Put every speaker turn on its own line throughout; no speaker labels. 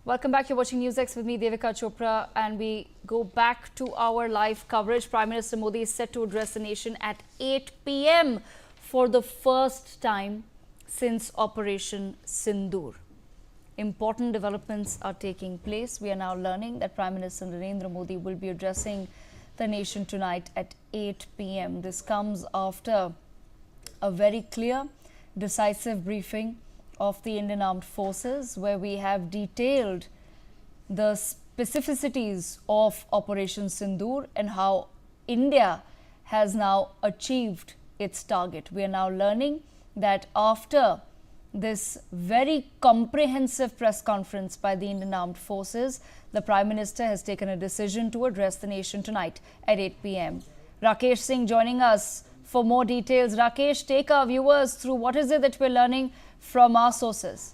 Welcome back. You're watching NewsX with me, Devika Chopra, and we go back to our live coverage. Prime Minister Modi is set to address the nation at 8 p.m. for the first time since Operation Sindoor. Important developments are taking place. We are now learning that Prime Minister Narendra Modi will be addressing the nation tonight at 8 p.m. This comes after a very clear, decisive briefing of the Indian Armed Forces, where we have detailed the specificities of Operation Sindoor and how India has now achieved its target. We are now learning that after this very comprehensive press conference by the Indian Armed Forces, the Prime Minister has taken a decision to address the nation tonight at 8 p.m. Rakesh Singh joining us for more details. Rakesh, take our viewers through what is it that we're learning from our sources.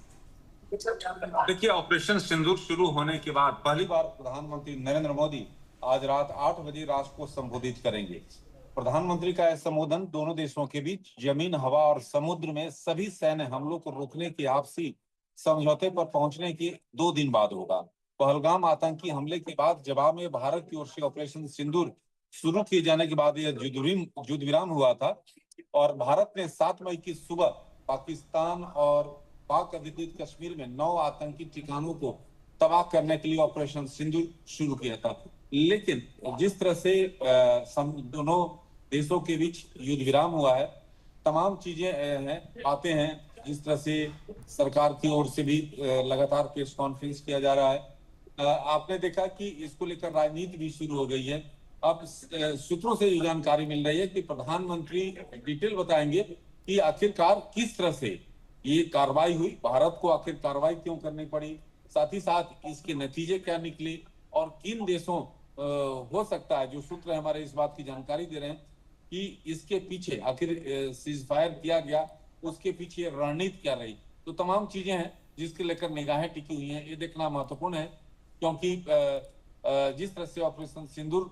देखिए, operation सिंदूर शुरू होने के बाद पहली बार प्रधानमंत्री नरेंद्र मोदी आज रात 8 बजे राष्ट्र को संबोधित करेंगे। प्रधानमंत्री का यह संबोधन दोनों देशों के बीच जमीन, हवा और समुद्र में सभी सैन्य हमलों को रोकने की आपसी समझौते पर पहुंचने के 2 दिन बाद होगा। पहलगाम आतंकी हमले के बाद जवाब में भारत की ओर से ऑपरेशन सिंदूर शुरू किए जाने के बाद यह युद्ध विराम हुआ था और भारत ने 7 मई की सुबह पाकिस्तान और पाक अधिकृत कश्मीर में 9 आतंकी ठिकानों को तबाह करने के लिए ऑपरेशन सिंदूर शुरू किया था। लेकिन जिस तरह से दोनों देशों के बीच युद्ध विराम हुआ है, तमाम चीजें हैं, बातें हैं, जिस तरह से सरकार की ओर से भी लगातार प्रेस कॉन्फ्रेंस किया जा रहा है। आपने देखा कि इसको लेकर राजनीति भी शुरू हो गई है। अब सूत्रों से ये जानकारी मिल रही है कि प्रधानमंत्री डिटेल बताएंगे कि आखिरकार किस तरह से ये कार्रवाई हुई, भारत को आखिर कार्रवाई क्यों करनी पड़ी, साथ ही साथ इसके नतीजे क्या निकले और किन देशों हो सकता है, जो सूत्र हमारे इस बात की जानकारी दे रहे हैं कि इसके पीछे आखिर सीज फायर किया गया, उसके पीछे रणनीति क्या रही। तो तमाम चीजें हैं जिसके लेकर निगाहें टिकी हुई हैं। ये देखना महत्वपूर्ण है क्योंकि जिस तरह से ऑपरेशन सिंदूर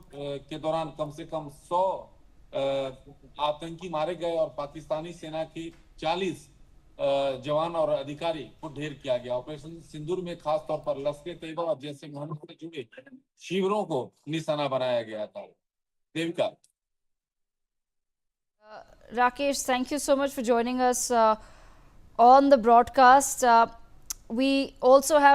के दौरान कम से कम 100 आतंकी मारे गए और पाकिस्तानी सेना के 40 जवान और अधिकारी को ढेर किया गया। ऑपरेशन सिंदूर में खास तौर पर लश्कर-ए-तैयबा और जैसे मोहम्मद से जुड़े शिविरों को निशाना बनाया गया था। Devika.
Rakesh, thank you so much for joining us on the broadcast. We also have